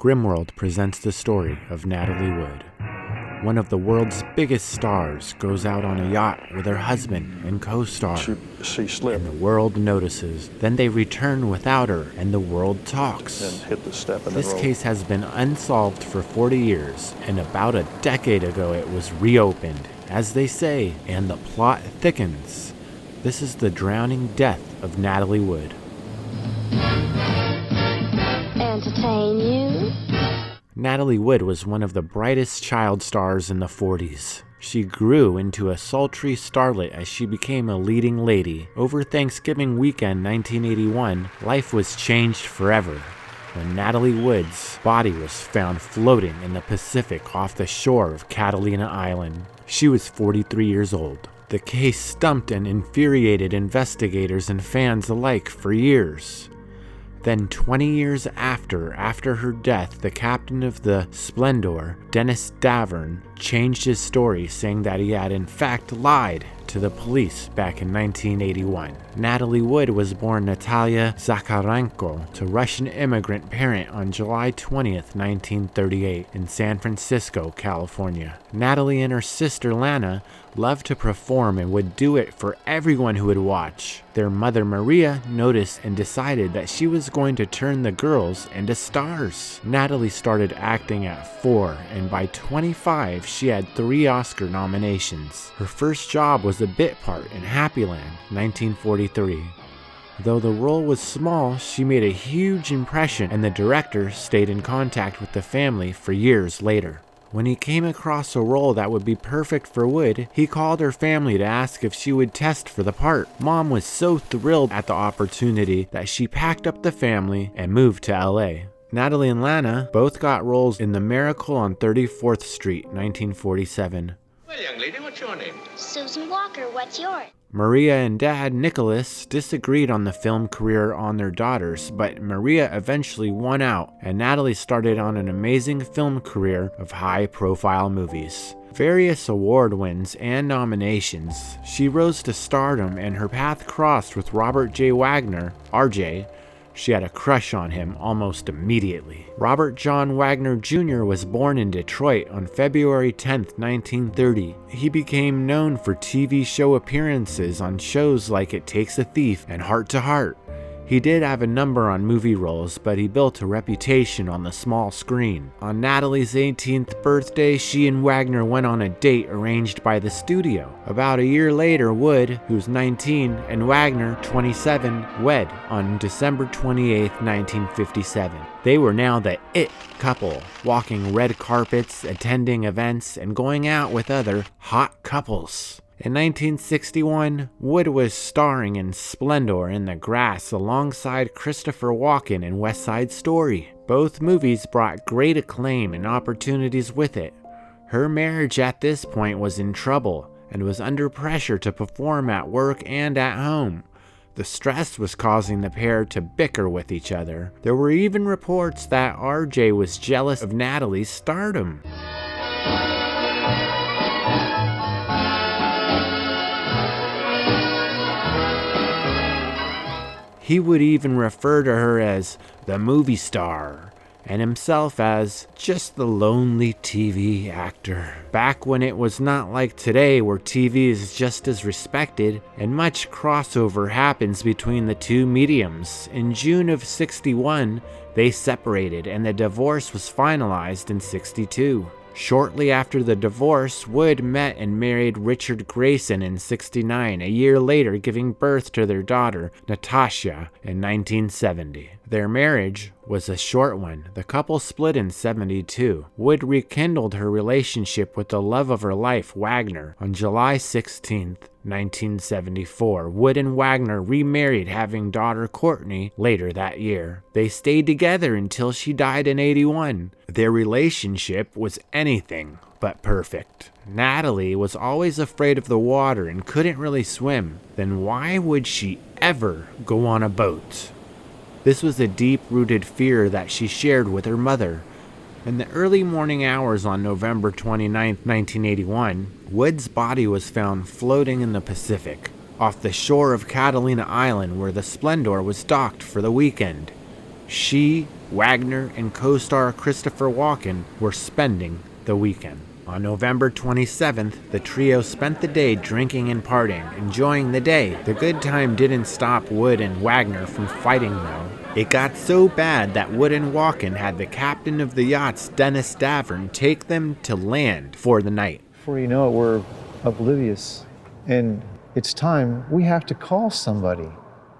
Grimworld presents the story of Natalie Wood. One of the world's biggest stars goes out on a yacht with her husband and co-star. She slipped. And the world notices. Then they return without her, and the world talks. And hit the step in the This road. case has been unsolved for 40 years, and about a decade ago it was reopened, as they say, and the plot thickens. This is the drowning death of Natalie Wood. Entertain you? Natalie Wood was one of the brightest child stars in the 40s. She grew into a sultry starlet as she became a leading lady. Over Thanksgiving weekend 1981, life was changed forever when Natalie Woods' body was found floating in the Pacific off the shore of Catalina Island. She was 43 years old. The case stumped and infuriated investigators and fans alike for years. Then 20 years after her death, the captain of the Splendour, Davern, changed his story, saying that he had in fact lied to the police back in 1981. Natalie Wood was born Natalia Zakharenko to Russian immigrant parent on July 20th, 1938 in San Francisco, California. Natalie and her sister Lana loved to perform and would do it for everyone who would watch. Their mother Maria noticed and decided that she was going to turn the girls into stars. Natalie started acting at 4, and by 25 she had 3 Oscar nominations. Her first job was a bit part in Happyland, 1943. Though the role was small, she made a huge impression, and the director stayed in contact with the family for years later. When he came across a role that would be perfect for Wood, he called her family to ask if she would test for the part. Mom was so thrilled at the opportunity that she packed up the family and moved to LA. Natalie and Lana both got roles in The Miracle on 34th Street, 1947. Well, young lady, what's your name? Susan Walker, what's yours? Maria and Dad, Nicholas, disagreed on the film career on their daughters, but Maria eventually won out, and Natalie started on an amazing film career of high-profile movies. Various award wins and nominations, she rose to stardom, and her path crossed with Robert J. Wagner, RJ. She had a crush on him almost immediately. Robert John Wagner Jr. was born in Detroit on February 10, 1930. He became known for TV show appearances on shows like It Takes a Thief and Heart to Heart. He did have a number on movie roles, but he built a reputation on the small screen. On Natalie's 18th birthday, she and Wagner went on a date arranged by the studio. About a year later, Wood, who's 19, and Wagner, 27, wed on December 28, 1957. They were now the it couple, walking red carpets, attending events, and going out with other hot couples. In 1961, Wood was starring in Splendour in the Grass alongside Christopher Walken in West Side Story. Both movies brought great acclaim and opportunities with it. Her marriage at this point was in trouble and was under pressure to perform at work and at home. The stress was causing the pair to bicker with each other. There were even reports that RJ was jealous of Natalie's stardom. He would even refer to her as the movie star, and himself as just the lonely TV actor. Back when it was not like today where TV is just as respected, and much crossover happens between the two mediums. In June of '61, they separated, and the divorce was finalized in '62. Shortly after the divorce, Wood met and married Richard Grayson in '69, a year later giving birth to their daughter, Natasha, in 1970. Their marriage was a short one. The couple split in '72. Wood rekindled her relationship with the love of her life, Wagner, on July 16, 1974. Wood and Wagner remarried, having daughter Courtney later that year. They stayed together until she died in '81. Their relationship was anything but perfect. Natalie was always afraid of the water and couldn't really swim. Then why would she ever go on a boat? This was a deep-rooted fear that she shared with her mother. In the early morning hours on November 29, 1981, Wood's body was found floating in the Pacific, off the shore of Catalina Island where the Splendour was docked for the weekend. She Wagner and co-star Christopher Walken were spending the weekend. On November 27th, the trio spent the day drinking and partying, enjoying the day. The good time didn't stop Wood and Wagner from fighting, though. It got so bad that Wood and Walken had the captain of the yachts, Dennis Davern, take them to land for the night. Before you know it, we're oblivious. And it's time we have to call somebody.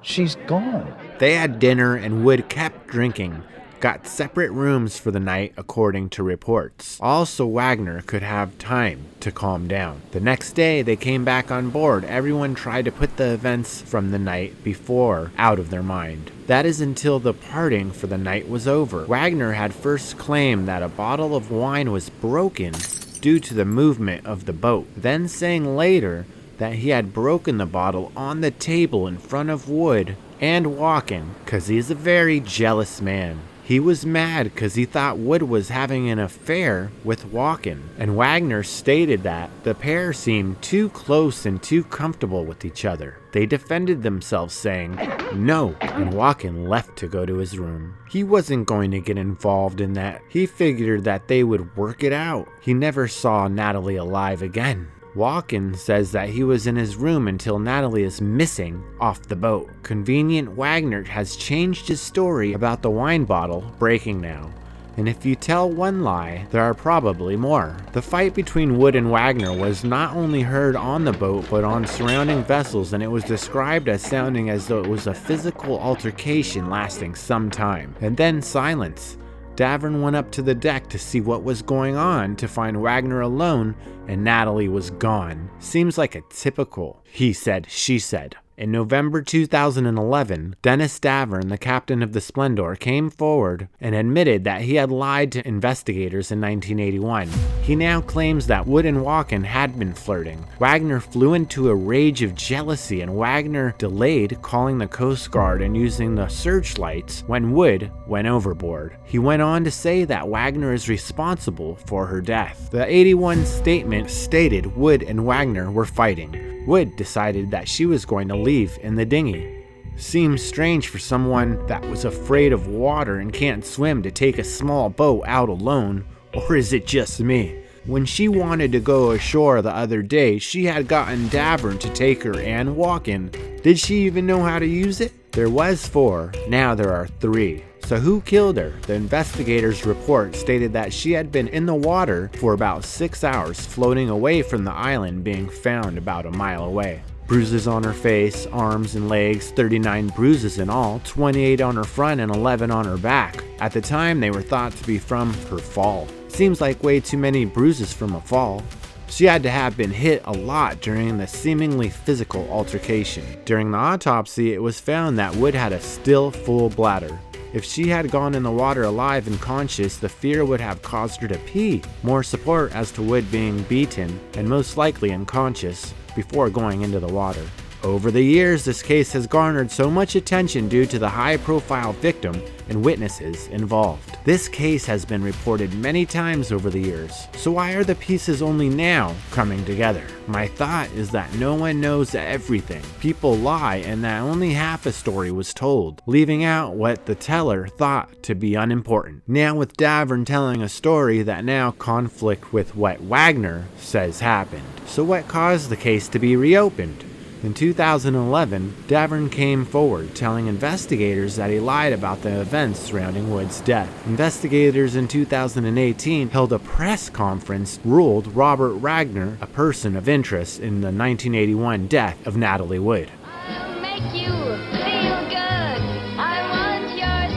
She's gone. They had dinner and Wood kept drinking. Got separate rooms for the night, according to reports. Also, Wagner could have time to calm down. The next day, they came back on board. Everyone tried to put the events from the night before out of their mind. That is until the parting for the night was over. Wagner had first claimed that a bottle of wine was broken due to the movement of the boat, then saying later that he had broken the bottle on the table in front of Wood and Walken because he's a very jealous man. He was mad because he thought Wood was having an affair with Walken, and Wagner stated that the pair seemed too close and too comfortable with each other. They defended themselves saying no, and Walken left to go to his room. He wasn't going to get involved in that. He figured that they would work it out. He never saw Natalie alive again. Walken says that he was in his room until Natalie is missing off the boat. Convenient Wagner has changed his story about the wine bottle breaking now. And if you tell one lie, there are probably more. The fight between Wood and Wagner was not only heard on the boat, but on surrounding vessels, and it was described as sounding as though it was a physical altercation lasting some time. And then silence. Davern went up to the deck to see what was going on, to find Wagner alone and Natalie was gone. Seems like a typical he said, she said. In November 2011, Dennis Davern, the captain of the Splendour, came forward and admitted that he had lied to investigators in 1981. He now claims that Wood and Walken had been flirting. Wagner flew into a rage of jealousy, and Wagner delayed calling the Coast Guard and using the searchlights when Wood went overboard. He went on to say that Wagner is responsible for her death. The 81 statement stated Wood and Wagner were fighting. Wood decided that she was going to leave in the dinghy. Seems strange for someone that was afraid of water and can't swim to take a small boat out alone, or is it just me? When she wanted to go ashore the other day, she had gotten Davern to take her and Walken. Did she even know how to use it? There was 4, now there are 3. So who killed her? The investigators' report stated that she had been in the water for about 6 hours, floating away from the island, being found about a mile away. Bruises on her face, arms, and legs, 39 bruises in all, 28 on her front and 11 on her back. At the time, they were thought to be from her fall. Seems like way too many bruises from a fall. She had to have been hit a lot during the seemingly physical altercation. During the autopsy, it was found that Wood had a still full bladder. If she had gone in the water alive and conscious, the fear would have caused her to pee. More support as to Wood being beaten and most likely unconscious before going into the water. Over the years, this case has garnered so much attention due to the high-profile victim and witnesses involved. This case has been reported many times over the years, so why are the pieces only now coming together? My thought is that no one knows everything. People lie, and that only half a story was told, leaving out what the teller thought to be unimportant. Now with Davern telling a story that now conflict with what Wagner says happened. So what caused the case to be reopened? In 2011, Davern came forward telling investigators that he lied about the events surrounding Wood's death. Investigators in 2018 held a press conference, ruled Robert Wagner a person of interest in the 1981 death of Natalie Wood. I'll make you feel good. I want your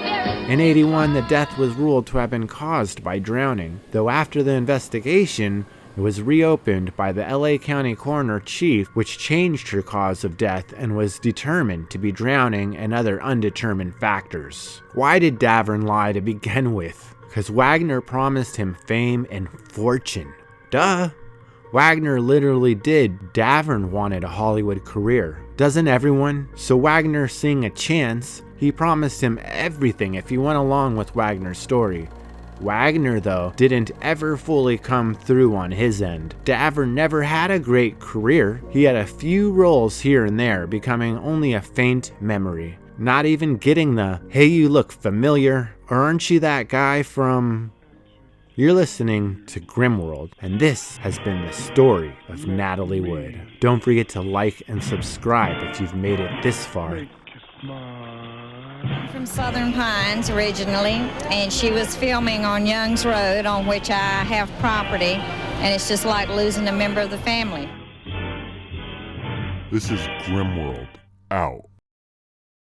spirit. In 81, the death was ruled to have been caused by drowning, though after the investigation, it was reopened by the LA County Coroner Chief, which changed her cause of death and was determined to be drowning and other undetermined factors. Why did Davern lie to begin with? Because Wagner promised him fame and fortune. Duh! Wagner literally did. Davern wanted a Hollywood career. Doesn't everyone? So Wagner, seeing a chance, he promised him everything if he went along with Wagner's story. Wagner, though, didn't ever fully come through on his end. Davern never had a great career. He had a few roles here and there, becoming only a faint memory. Not even getting the, hey, you look familiar, Or aren't you that guy from... You're listening to Grimworld, and this has been the story of Natalie Wood. Don't forget to like and subscribe if you've made it this far. I'm from Southern Pines originally, and she was filming on Young's Road, on which I have property, and it's just like losing a member of the family. This is Grimworld, out.